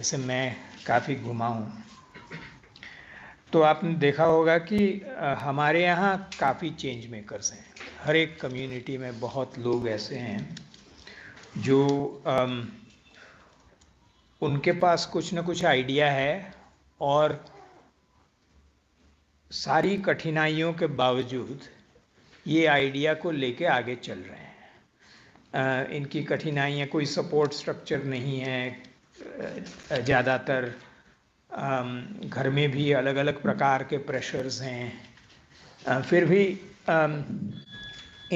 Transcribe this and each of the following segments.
जैसे मैं काफ़ी घुमा हूँ, तो आपने देखा होगा कि हमारे यहाँ काफ़ी चेंज मेकर्स हैं। हर एक कम्युनिटी में बहुत लोग ऐसे हैं जो उनके पास कुछ ना कुछ आइडिया है और सारी कठिनाइयों के बावजूद ये आइडिया को लेके आगे चल रहे हैं। इनकी कठिनाइयाँ, कोई सपोर्ट स्ट्रक्चर नहीं है। ज़्यादातर घर में भी अलग अलग प्रकार के प्रेशर्स हैं। फिर भी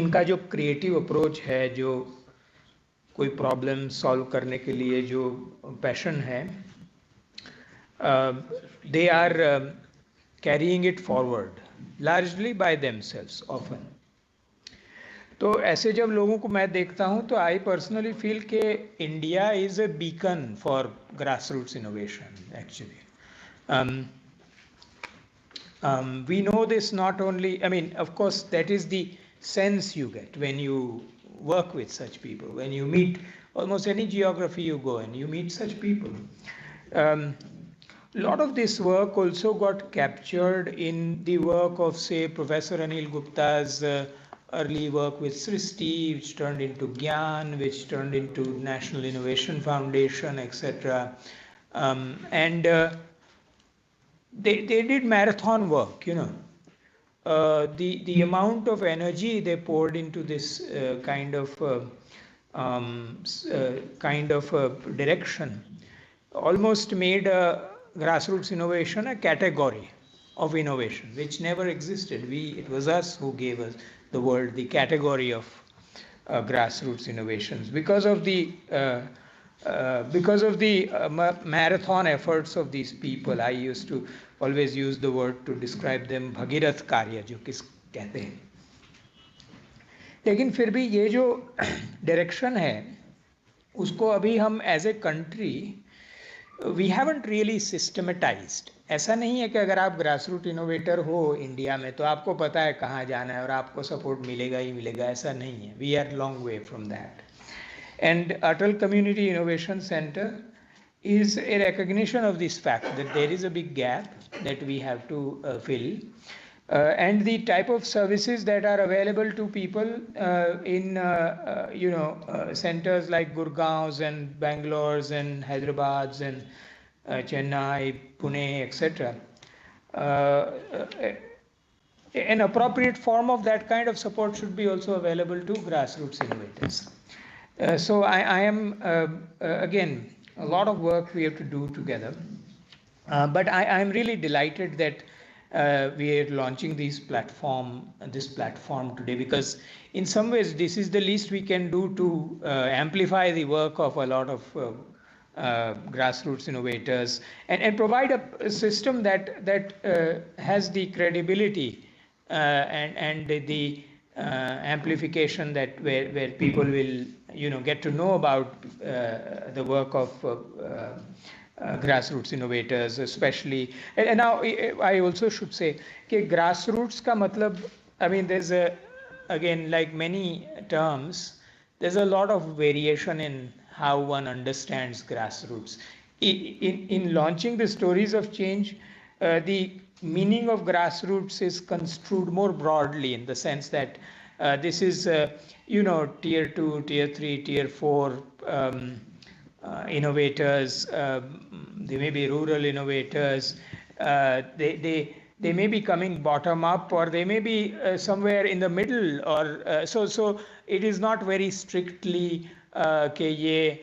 इनका जो क्रिएटिव अप्रोच है, जो कोई प्रॉब्लम सॉल्व करने के लिए जो पैशन है, they are carrying it forward largely by themselves often. तो ऐसे जब लोगों को मैं देखता हूं तो आई पर्सनली फील के India is a beacon for grass roots innovation actually. We know this not only, I mean, of course, that is the sense you get when you work with such people. When you meet almost any geography you go in, you meet such people. A lot of this work also got captured in the work of, say, Professor Anil Gupta's early work with Srishti, which turned into Gyan, which turned into National Innovation Foundation, etc. And they did marathon work, you know. The amount of energy they poured into this kind of direction almost made grassroots innovation a category of innovation which never existed. It was us who gave us the world the category of grassroots innovations because of the marathon efforts of these people. I used to always use the word to describe them, Bhagirath कार्य जो किस कहते हैं. लेकिन फिर भी ये जो डायरेक्शन है उसको अभी हम as a country we haven't really systematized. ऐसा नहीं है कि अगर आप ग्रास रूट इनोवेटर हो इंडिया में तो आपको पता है कहाँ जाना है और आपको सपोर्ट मिलेगा ही मिलेगा. ऐसा नहीं है. We are long way from that. And Atal Community Innovation Center is a recognition of this fact that there is a big gap that we have to fill. And the type of services that are available to people in centers like Gurgaon's and Bangalore's and Hyderabad's and Chennai, Pune, etc. An appropriate form of that kind of support should be also available to grassroots innovators. So I am again, a lot of work we have to do together, but I am really delighted that we are launching this platform today, because in some ways this is the least we can do to amplify the work of a lot of grassroots innovators and provide a system that has the credibility and the amplification that where people will get to know about the work of grassroots innovators especially. And now I also should say that grassroots ka matlab, I mean, there's again, like many terms, there's a lot of variation in how one understands grassroots. In launching the stories of change, the meaning of grassroots is construed more broadly, in the sense that this is tier 2, tier 3, tier 4 innovators. They may be rural innovators. They may be coming bottom up, or they may be somewhere in the middle, or so it is not very strictly कि ये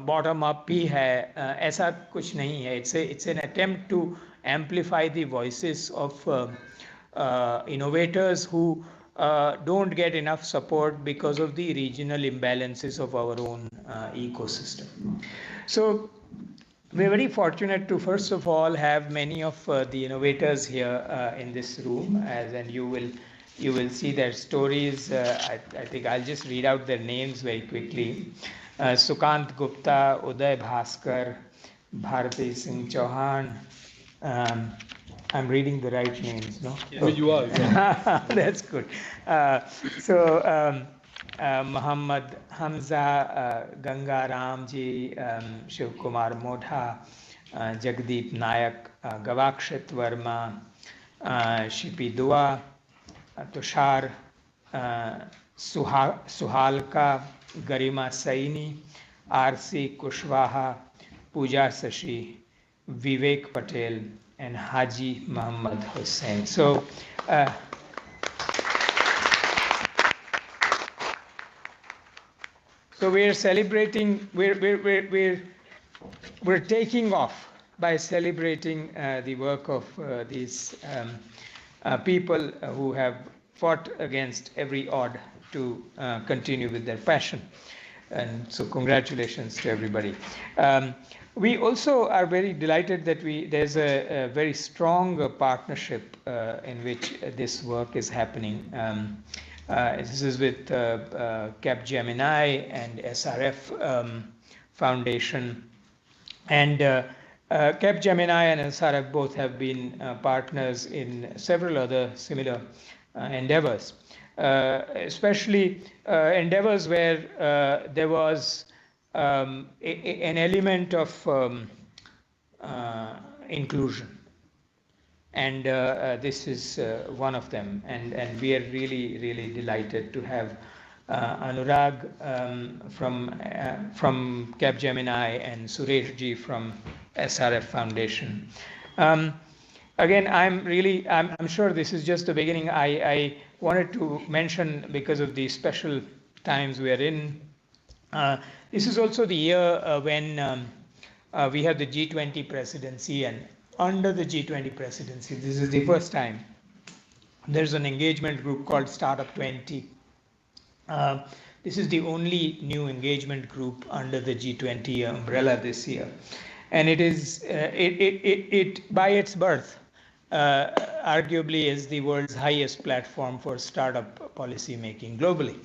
bottom up ही है. ऐसा कुछ नहीं है. It's an attempt to amplify the voices of innovators who don't get enough support because of the regional imbalances of our own ecosystem. So we're very fortunate to, first of all, have many of the innovators here in this room, and you will see their stories. I think I'll just read out their names very quickly. Sukant Gupta, Uday Bhaskar, Bharati Singh Chauhan. I'm reading the right names, no? Yeah, you are. That's good. Muhammad Hamza, Ganga Ramji, Shiv Kumar Modha, Jagdeep Nayak, Gavakshit Verma, Shipi Dua, Tushar Suhalka, Garima Saini, R.C. Kushwaha, Pooja Sashi, Vivek Patel, and Haji Muhammad Hussain. So, so we're celebrating, we're taking off by celebrating the work of these people who have fought against every odd to continue with their passion. And so congratulations to everybody. We also are very delighted that there's a very strong partnership in which this work is happening. This is with Capgemini and SRF Foundation. And Capgemini and SRF both have been partners in several other similar endeavors, especially endeavors where there was an element of inclusion. And this is one of them. And we are really, really delighted to have Anurag from Capgemini and Sureshji from SRF Foundation. Again, I'm sure this is just the beginning. I wanted to mention, because of the special times we are in, this is also the year when we have the G20 presidency, and under the G20 presidency, this is the first time there's an engagement group called Startup 20. This is the only new engagement group under the G20 umbrella this year, and it is it by its birth arguably is the world's highest platform for startup policy making globally.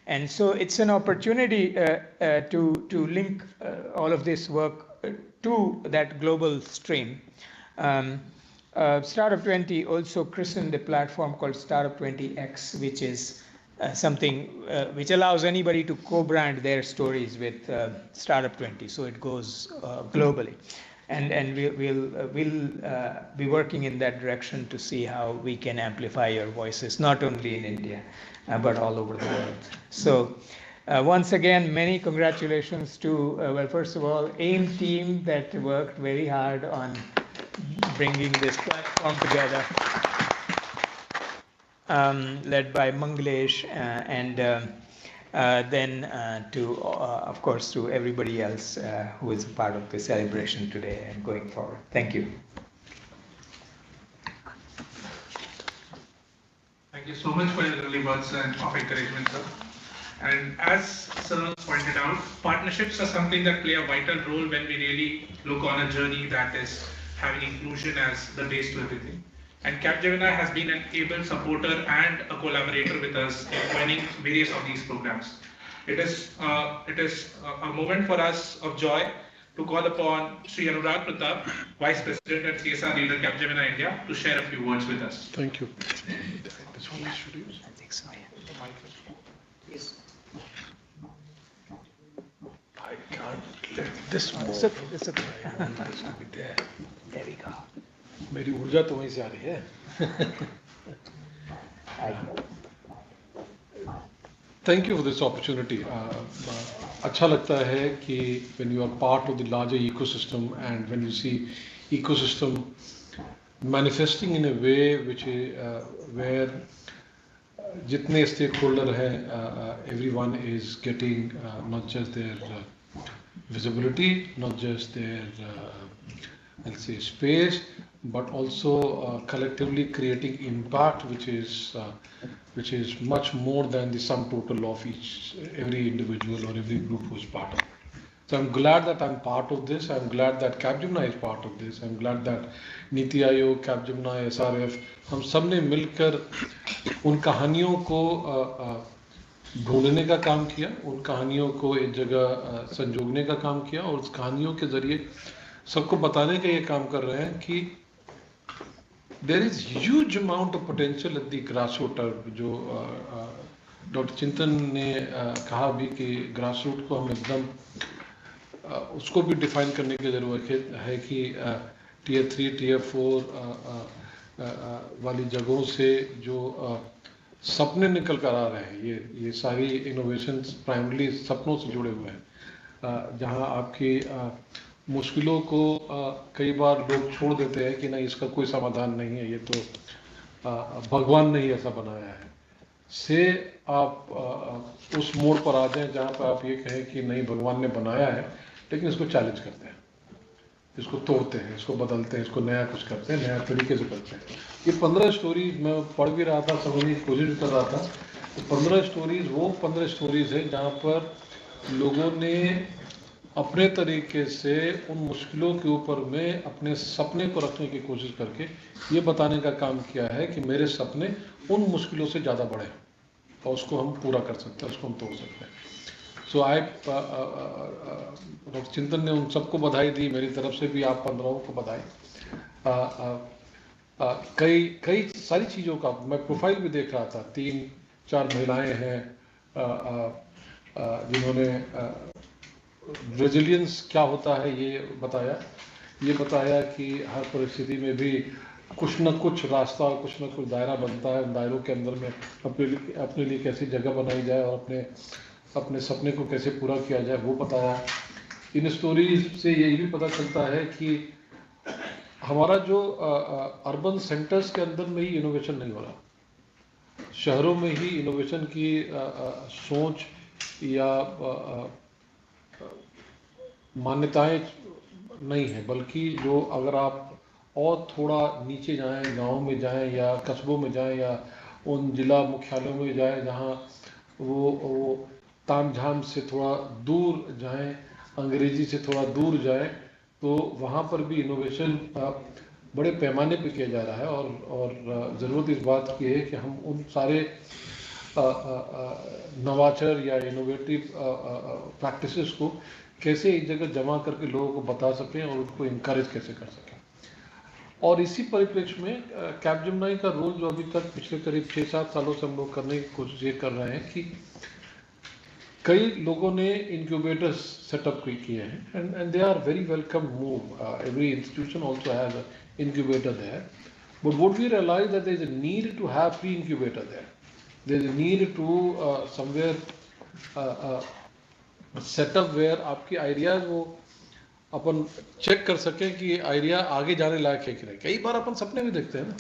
And so it's an opportunity to link all of this work to that global stream. Startup 20 also christened a platform called Startup 20X, which is something which allows anybody to co-brand their stories with Startup 20, so it goes globally. And we'll be working in that direction to see how we can amplify your voices, not only in India, but all over the world. So once again, many congratulations to, well, first of all, AIM team that worked very hard on bringing this platform together, led by Manglesh, and then to, of course, to everybody else who is a part of the celebration today and going forward. Thank you. Thank you so much for your early words and of encouragement, sir. And as Sir pointed out, partnerships are something that play a vital role when we really look on a journey that is having inclusion as the base to everything. And Capgemini has been an able supporter and a collaborator with us in running various of these programs. It is a moment for us of joy to call upon Sri Anurag Pratap, Vice President and CSR Leader, Capgemini India, to share a few words with us. Thank you. This one I should use? I think so, yeah. Yes. I can't let this move. It's okay. I want this to be there. There we go. मेरी ऊर्जा तो वहीं से आ रही है. Thank you for this opportunity. अच्छा लगता है कि when you are part of the larger ecosystem and when you see ecosystem manifesting in a way which is where जितने stakeholder हैं, everyone is getting not just their visibility, not just their let's say space, but also collectively creating impact, which is much more than the sum total of every individual or every group who is part of it. So I'm glad that I'm part of this. I'm glad that Capgemini is part of this. I'm glad that Niti Aayog, Capgemini, SRF, हम सब ने मिलकर उन कहानियों को ढूंढने का काम किया, उन कहानियों को एक जगह संजोगने का काम किया, और उस कहानियों के जरिए सबको बताने का ये काम कर रहे हैं कि there is huge amount of potential at the grassroots, जो डॉक्टर चिंतन ने कहा भी कि ग्रास रूट को हम एकदम उसको भी डिफाइन करने की ज़रूरत है कि टियर 3 टियर 4 वाली जगहों से जो सपने निकल कर आ रहे हैं, ये सारी इनोवेशंस प्राइमरली सपनों से जुड़े हुए हैं, जहां आपकी मुश्किलों को कई बार लोग छोड़ देते हैं कि नहीं इसका कोई समाधान नहीं है, ये तो भगवान ने ही ऐसा बनाया है, से आप उस मोड़ पर आ जाएं जहाँ पर आप ये कहें कि नहीं भगवान ने बनाया है लेकिन इसको चैलेंज करते हैं, इसको तोड़ते हैं, इसको बदलते हैं, इसको नया कुछ करते हैं, नया तरीके से करते हैं। ये 15 स्टोरीज मैं पढ़ भी रहा था, समझने की कोशिश भी कर रहा था। तो 15 स्टोरीज वो 15 स्टोरीज है जहाँ पर लोगों ने अपने तरीके से उन मुश्किलों के ऊपर में अपने सपने को रखने की कोशिश करके ये बताने का काम किया है कि मेरे सपने उन मुश्किलों से ज़्यादा बड़े हैं और उसको हम पूरा कर सकते हैं, उसको हम तोड़ सकते हैं। सो डॉक्टर चिंतन ने उन सबको बधाई दी, मेरी तरफ से भी आप 15 को बधाई। कई सारी चीज़ों का मैं प्रोफाइल भी देख रहा था, 3-4 महिलाएं हैं जिन्होंने रेजिलियंस क्या होता है ये बताया कि हर परिस्थिति में भी कुछ न कुछ रास्ता, कुछ न कुछ दायरा बनता है, उन दायरों के अंदर में अपने लिए कैसी जगह बनाई जाए और अपने सपने को कैसे पूरा किया जाए वो बताया। इन स्टोरीज से यही भी पता चलता है कि हमारा जो अर्बन सेंटर्स के अंदर में ही इनोवेशन नहीं हो रहा, शहरों में ही इनोवेशन की सोच या मान्यताएं नहीं है, बल्कि जो अगर आप और थोड़ा नीचे जाएं, गाँव में जाएं या कस्बों में जाएं या उन जिला मुख्यालयों में जाएं जहां वो तामझाम से थोड़ा दूर जाएं, अंग्रेजी से थोड़ा दूर जाएं, तो वहाँ पर भी इनोवेशन बड़े पैमाने पे किया जा रहा है। और ज़रूरत इस बात की है कि हम उन सारे नवाचार या इनोवेटिव प्रैक्टिसेस को कैसे एक जगह जमा करके लोगों को बता सकें और उनको इनकरेज कैसे कर सकें। और इसी परिप्रेक्ष्य में कैपजेमिनी का रोल जो अभी तक पिछले करीब 6-7 सालों से हम लोग करने की कोशिश ये कर रहे हैं कि कई लोगों ने इनक्यूबेटर्स सेटअप किए हैं and they are very welcome move, every institution also has incubator there, but what we realize that there is a need to have pre incubator there, there is a need to somewhere setup where आपकी ideas वो अपन check कर सकें कि idea आगे जाने लायक है कि नहीं। कई बार अपन सपने भी देखते हैं ना,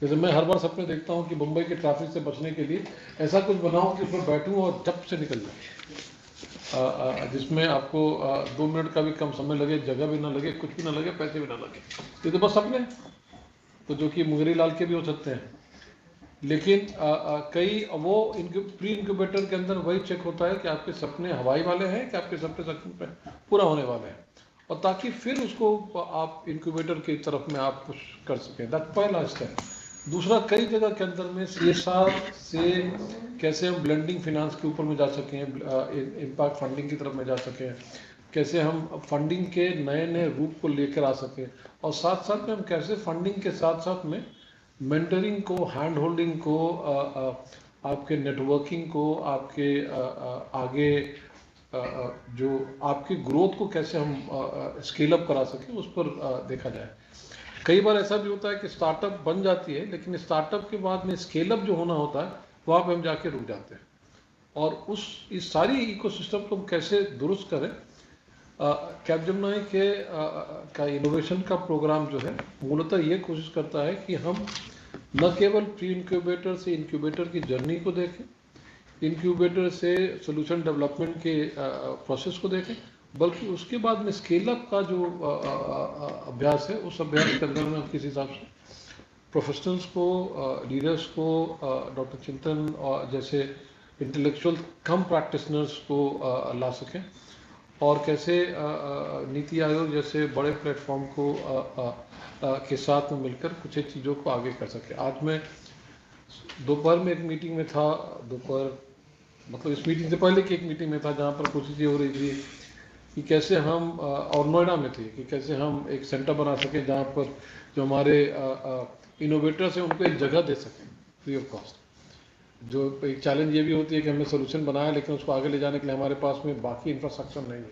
जैसे मैं हर बार सपने देखता हूँ कि मुंबई के ट्रैफिक से बचने के लिए ऐसा कुछ बनाऊँ कि उसमें बैठूँ और झप से निकल जाए, जिसमें आपको 2 मिनट का भी कम समय लगे, जगह भी ना लगे, कुछ भी ना लगे, पैसे भी ना लगे। ये तो बस सपने तो जो कि मुंगेरी लाल के भी हो सकते हैं, लेकिन कई वो प्री इनक्यूबेटर के अंदर वही चेक होता है कि आपके सपने हवाई वाले हैं कि आपके सपने सच में पूरा होने वाले हैं, और ताकि फिर उसको आप इनक्यूबेटर की तरफ में आप कुछ कर सकें। दैट पहला स्टेप। दूसरा, कई जगह के अंदर में CSR से कैसे हम ब्लेंडिंग फिनांस के ऊपर में जा सकें, इम्पैक्ट फंडिंग की तरफ में जा सकें, कैसे हम फंडिंग के नए नए रूप को लेकर आ सकें, और साथ साथ में हम कैसे फंडिंग के साथ साथ में मेंटरिंग को, हैंड होल्डिंग को, आपके नेटवर्किंग को, आपके आगे जो आपकी ग्रोथ को कैसे हम स्केल अप करा सकें उस पर देखा जाए। कई बार ऐसा भी होता है कि स्टार्टअप बन जाती है, लेकिन स्टार्टअप के बाद में स्केल अप जो होना होता है वहाँ पे हम जाके रुक जाते हैं, और इस सारी इकोसिस्टम को हम कैसे दुरुस्त करें। कैपजेमिनी का इनोवेशन का प्रोग्राम जो है मूलतः ये कोशिश करता है कि हम न केवल प्री इनक्यूबेटर से इनक्यूबेटर की जर्नी को देखें, इनक्यूबेटर से सोल्यूशन डेवलपमेंट के प्रोसेस को देखें, बल्कि उसके बाद में स्केल अप का जो अभ्यास है उस अभ्यास के अंदर में किस हिसाब से प्रोफेशनल्स को, लीडर्स को, डॉक्टर चिंतन और जैसे इंटेलेक्चुअल कम प्रैक्टिशनर्स को ला सकें, और कैसे नीति आयोग जैसे बड़े प्लेटफॉर्म को के साथ में मिलकर कुछ एक चीज़ों को आगे कर सके। आज मैं दोपहर में एक मीटिंग में था, दोपहर मतलब इस मीटिंग से पहले की एक मीटिंग में था जहाँ पर कोशिश ये हो रही थी कि कैसे हम, और नोएडा में थी, कि कैसे हम एक सेंटर बना सकें जहाँ पर जो हमारे इनोवेटर्स हैं उनको एक जगह दे सकें फ्री ऑफ कॉस्ट। जो एक चैलेंज ये भी होती है कि हमने सोल्यूशन बनाया लेकिन उसको आगे ले जाने के लिए हमारे पास में बाकी इंफ्रास्ट्रक्चर नहीं है,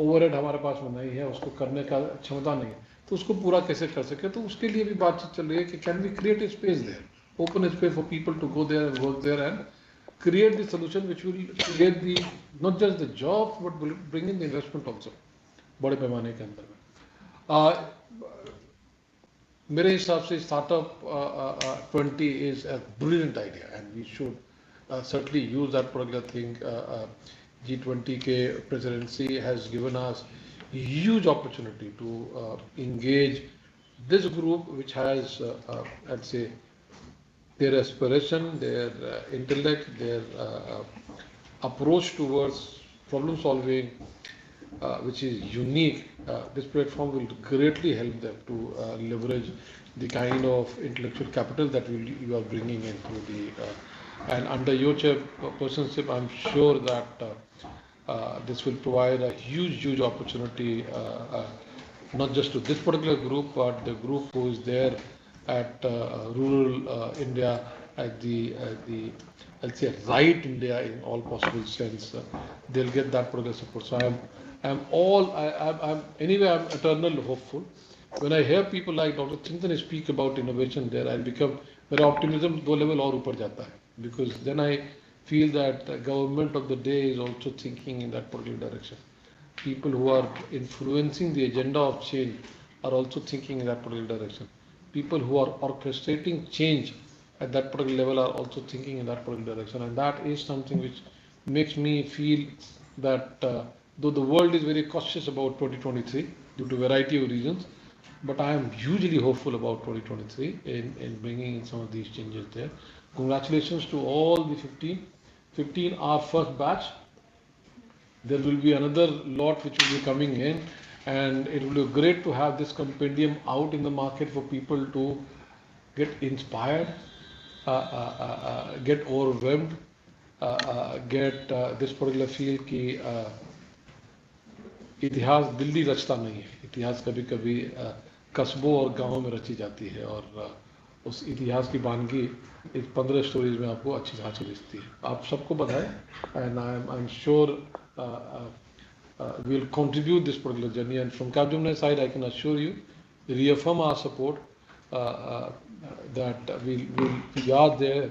ओवरहेड हमारे पास में नहीं है, उसको करने का क्षमता नहीं है, तो उसको पूरा कैसे कर सके। तो उसके लिए भी बातचीत चल रही है कि can we create a space there, open space for people to go there and work there and create the solution which will create the not just the jobs but will bring in the investment also बड़े पैमाने के अंदर में। मेरे हिसाब से startup 20 is a brilliant idea and we should certainly use that particular thing. G20 के presidency has given us huge opportunity to engage this group which has I'd say their aspiration, their intellect, their approach towards problem solving, which is unique. This platform will greatly help them to leverage the kind of intellectual capital that you are bringing into the, and under your chairpersonship, I'm sure that this will provide a huge opportunity, not just to this particular group, but the group who is there at rural India, at the I'll say right India in all possible sense. They'll get that particular support. So I'm eternal hopeful. When I hear people like Dr. Chintan speak about innovation there, I become मेरा optimism दो level और ऊपर जाता है, because then I feel that the government of the day is also thinking in that particular direction. People who are influencing the agenda of change are also thinking in that particular direction. People who are orchestrating change at that particular level are also thinking in that particular direction, and that is something which makes me feel that though the world is very cautious about 2023 due to a variety of reasons, but I am hugely hopeful about 2023 in bringing in some of these changes there. Congratulations to all the 15 are first batch. There will be another lot which will be coming in, and it will be great to have this compendium out in the market for people to get inspired, get overwhelmed, get this particular feel कि इतिहास दिल्ली रचता नहीं है, इतिहास कभी कभी कस्बों और गांवों में रची जाती है, और उस इतिहास की वानगी इस 15 स्टोरीज में आपको अच्छी तरह से दिखती है। आप सबको बधाई, and I am sure we will contribute this particular journey, and from Capgemini side I can assure you, reaffirm our support that we are there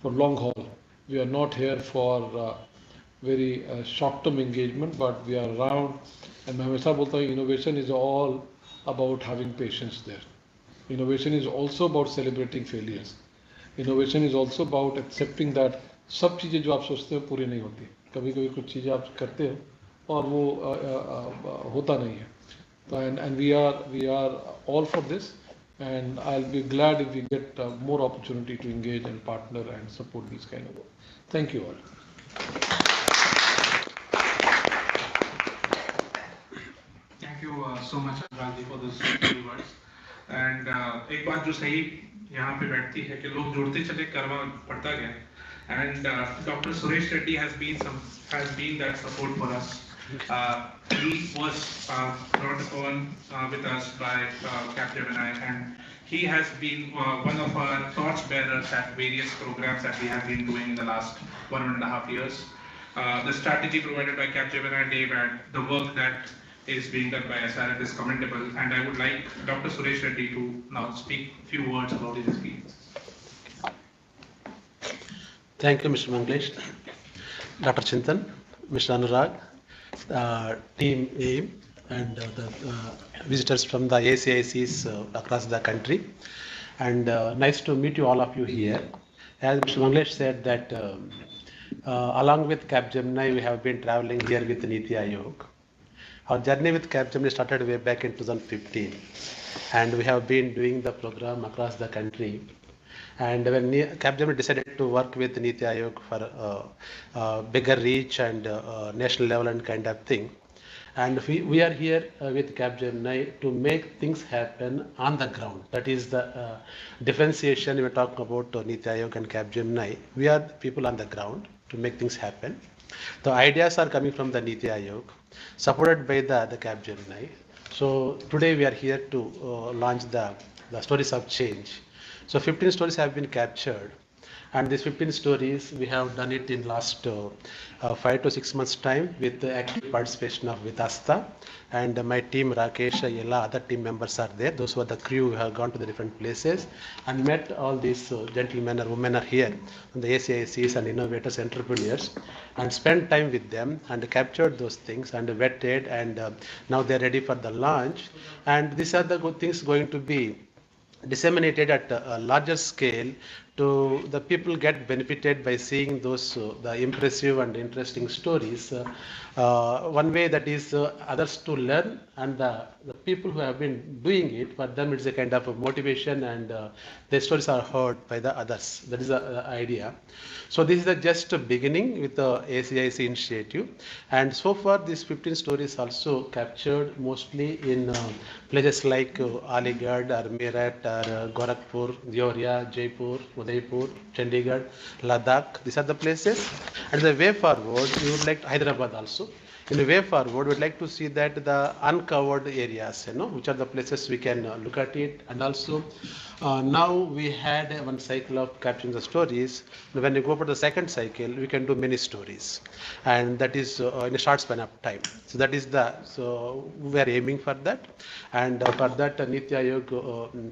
for long haul. We are not here for very short-term engagement, but we are around. And मैं हमेशा बोलता हूँ, innovation is all about having patience there. Innovation is also about celebrating failures. Innovation is also about accepting that सब चीज़ें जो आप सोचते हो पूरी नहीं होती, कभी कभी कुछ चीज़ें आप करते हो और वो होता नहीं है। तो and we are all for this, and I'll be glad if we get more opportunity to engage and partner and support these kind of work. Thank you all. Thank you so much Anurag ji for those few words. And एक बात जो सही यहाँ पे बैठती है कि लोग जुड़ते चले, करना पड़ता गया, and Dr. Suresh Reddy has been that support for us. He was brought upon with us by Capgemini, and he has been one of our torchbearers at various programs that we have been doing in the last 1.5 years. The strategy provided by Capgemini, Dave, and the work that is being done by SRF is commendable, and I would like Dr. Suresh Reddy to now speak a few words about his experience. Thank you, Mr. Manglesh, Dr. Chintan, Mr. Anurag, team AIM, and the visitors from the ACICs across the country. And nice to meet you, all of you here. As Mr. Manglesh said that along with Capgemini, we have been traveling here with Niti Aayog. Our journey with Capgemini started way back in 2015, and we have been doing the program across the country. And when Capgemini decided to work with Niti Aayog for bigger reach and national level and kind of thing, and we are here with Capgemini to make things happen on the ground. That is the differentiation we're talking about Niti Aayog and Capgemini. We are people on the ground to make things happen. The ideas are coming from the Niti Aayog, supported by the Capgemini. So today we are here to launch the stories of change. So 15 stories have been captured, And these 15 stories, we have done it in last 5 to 6 months time with the active participation of Vitasta. And my team, Rakesh, Yella, other team members are there. Those who are the crew who have gone to the different places and met all these gentlemen or women are here, and the ACICs and innovators, entrepreneurs, and spent time with them and captured those things and vetted, and now they're ready for the launch. And these are the good things going to be disseminated at a larger scale to the people get benefited by seeing those the impressive and interesting stories. One way that is others to learn, and the people who have been doing it, for them it's a kind of a motivation, and their stories are heard by the others. That is the idea. So this is the just a beginning with the ACIC initiative, and so far these 15 stories also captured mostly in places like Aligarh or Meerut or Gorakhpur, Deoria, Jaipur, Udaipur, Chandigarh, Ladakh. These are the places. And the way forward, we would like Hyderabad also. In the way forward, we'd like to see that the uncovered areas, which are the places we can look at it. And also, now we had one cycle of capturing the stories. When we go for the second cycle, we can do many stories, and that is in a short span of time. So that is so we are aiming for that, and for that Niti Aayog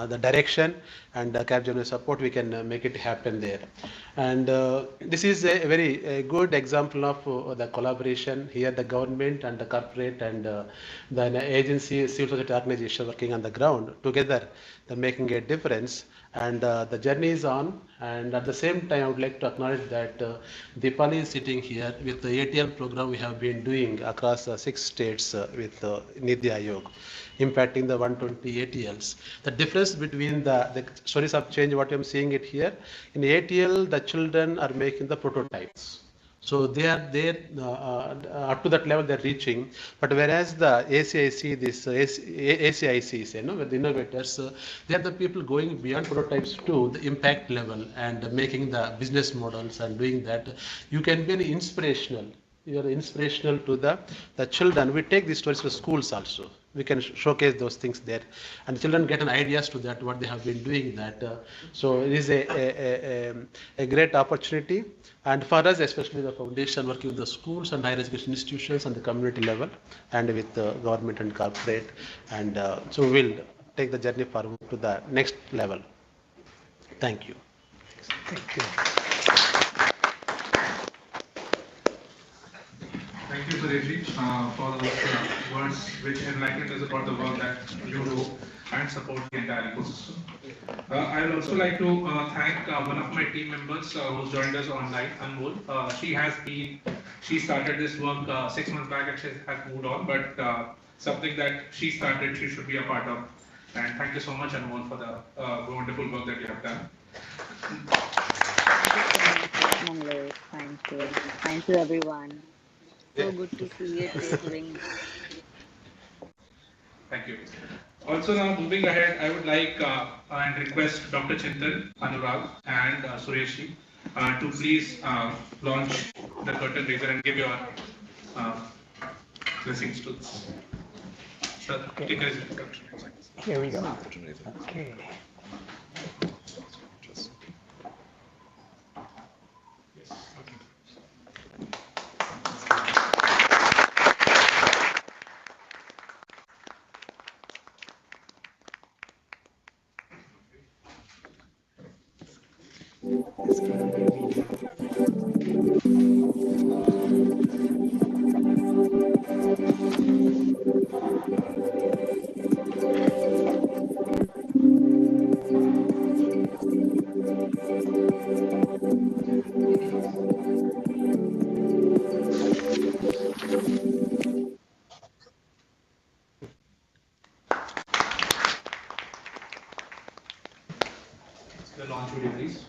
the direction and Capgemini support, we can make it happen there. And this is a very good example of the collaboration here, the government and the corporate and the agency, civil society organization working on the ground together, they're making a difference. And the journey is on. And at the same time, I would like to acknowledge that Deepali is sitting here with the ATL program we have been doing across 6 states with Niti Aayog, impacting the 120 ATLs. The difference between the stories of change, what I'm seeing it here, in ATL, the children are making the prototypes. So they are there up to that level they're reaching. But whereas the ACIC, this ACICs, with the innovators, they are the people going beyond prototypes to the impact level and making the business models and doing that. You can be inspirational. You are inspirational to the children. We take these stories to schools also. We can showcase those things there, and the children get an ideas to that what they have been doing that. So it is a great opportunity, and for us, especially the foundation working with the schools and higher education institutions and the community level, and with the government and corporate, and so we will take the journey forward to the next level. Thank you. Thank you. Thank you, Suresh, for those words which enlightened us about the work that you do and support the entire ecosystem. I would also like to thank one of my team members who's joined us online, Anmol. She started this work 6 months back and she has moved on, but something that she started, she should be a part of. And thank you so much, Anmol, for the wonderful work that you have done. Thank you. Thank you, everyone. So good to see you doing. Thank you. Also, now moving ahead, I would like and request Dr. Chintan, Anurag, and Suresh to please launch the curtain raiser and give your blessings to this. Sir, take a curtain raiser. Here we go. Okay. The launch video, please.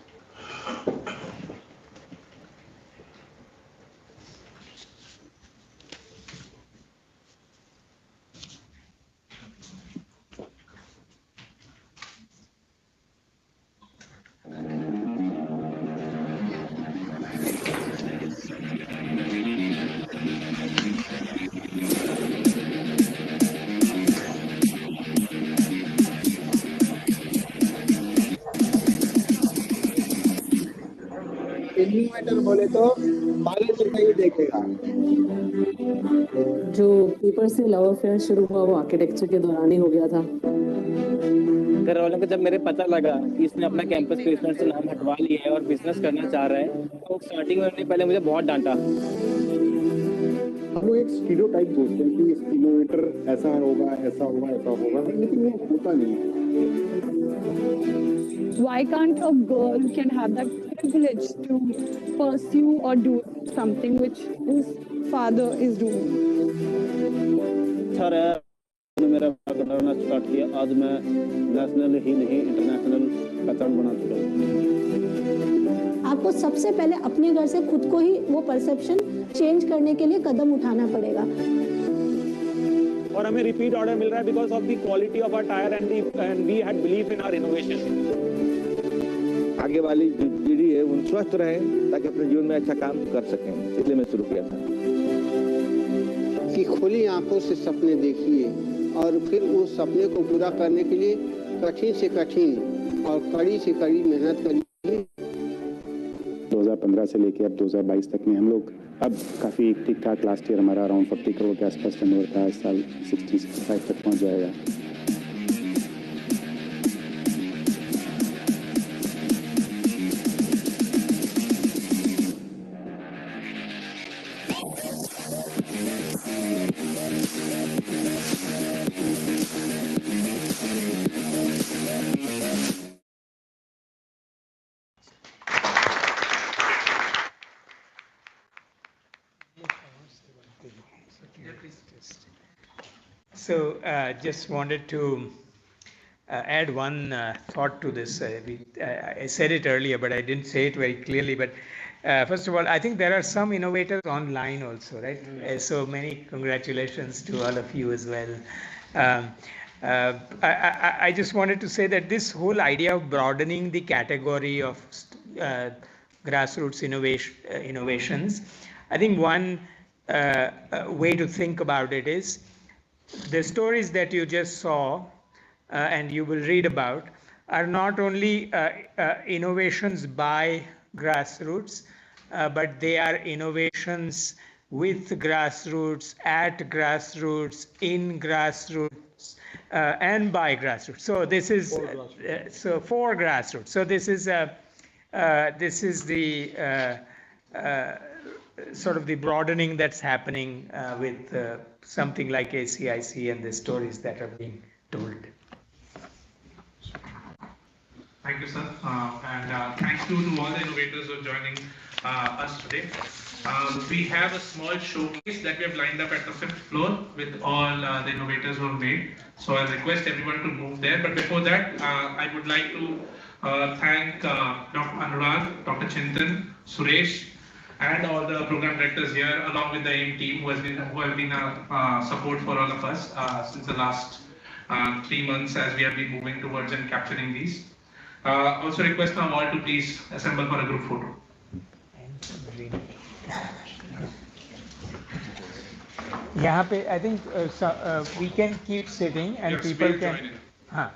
Innovator बोले तो biology नहीं देखेगा। जो paper से love affair शुरू हुआ वो architecture के दौरान ही हो गया था। घर वालों को जब मेरे पता लगा कि इसने अपना कैंपस प्लेसमेंट से नाम हटवा लिया है और बिजनेस करना चाह रहा है, तो स्टार्टिंग में उन्होंने पहले मुझे बहुत डांटा। हम लोग एक स्टीरियोटाइप सोचते हैं कि इनोवेटर ऐसा होगा, ऐसा होगा, ऐसा होगा, लेकिन वो होता नहीं है। Why can't a girl can have that privilege to pursue or do something which his father is doing? Sir मेरा करना स्टार्ट किया, आज मैं नेशनल ही नहीं इंटरनेशनल पहचान बना चुका हूँ। आपको सबसे पहले अपने घर से खुद को ही वो परसेप्शन चेंज करने के लिए कदम उठाना पड़ेगा। और हमें रिपीट ऑर्डर मिल रहा है because of the quality of our tyre and we had believe in our innovation. आगे वाली जो पीढ़ी है वो स्वस्थ रहे ताकि अपने जीवन में अच्छा काम कर सकें, इसलिए मैं शुरू किया था कि खुली आंखों से सपने देखिए और फिर उस सपने को पूरा करने के लिए कठिन से कठिन और कड़ी से कड़ी मेहनत करिए। 2015 से लेके अब 2022 तक में हम लोग अब काफ़ी ठीक ठाक, लास्ट ईयर हमारा अराउंड 40 करोड़ के आसपास टर्नओवर था, इस साल 60-65 तक पहुंच जाएगा। So just wanted to add one thought to this. I said it earlier, but I didn't say it very clearly. But first of all, I think there are some innovators online also, right? So many congratulations to all of you as well. I just wanted to say that this whole idea of broadening the category of grassroots innovations, I think one way to think about it is the stories that you just saw and you will read about are not only innovations by grassroots, but they are innovations with grassroots, at grassroots, in grassroots, and by grassroots. So this is for grassroots. So this is the sort of the broadening that's happening with something like ACIC and the stories that are being told. Thank you, sir. And thanks to all the innovators who are joining us today. We have a small showcase that we have lined up at the 5th floor with all the innovators who have made. So I'll request everyone to move there. But before that, I would like to thank Dr. Anurag, Dr. Chintan, Suresh, and all the program directors here, along with the AIM team who have been a support for all of us since the last 3 months as we have been moving towards and capturing these. Also request now all to please assemble for a group photo. यहाँ पे I think we can keep sitting and yes, people can. हाँ,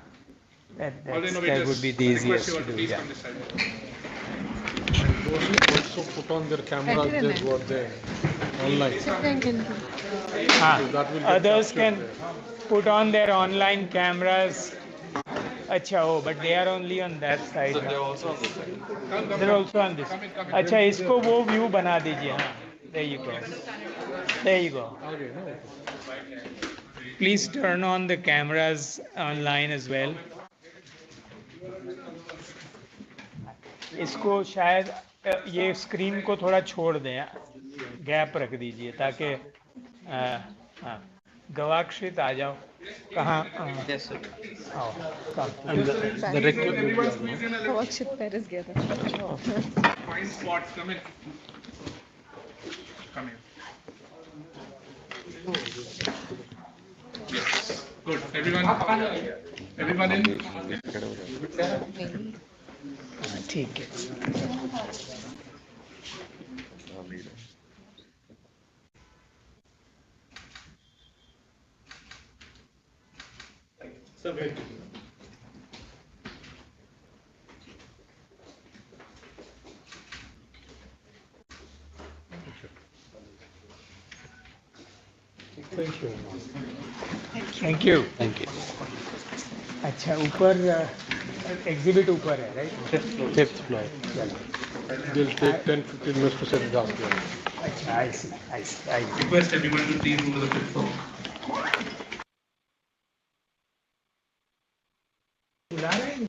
that would be the easiest to do. Yeah. Also put on their cameras there what they online. Others can put on their online cameras. अच्छा हो, but they are only on that side. So they're also on this side. They're also on this. अच्छा इसको वो view बना दीजिए हाँ. There you go. There you go. Please turn on the cameras online as well. इसको शायद ये screen को थोड़ा छोड़ दें, गैप रख दीजिए ताकि हाँ गवाक्षित आ जाओ कहाँ आओ गवाक्षित पेरिस गया था। Find spots, come in. Come in. Yes, good. Everyone in? ठीक है. Thank you. Thank you. Thank you. अच्छा ऊपर एग्जिबिट ऊपर है right? Fifth floor. They'll take 10-15 minutes to set it down here. अच्छा I see. Request everyone to please move to the fifth floor. बुला रहे हैं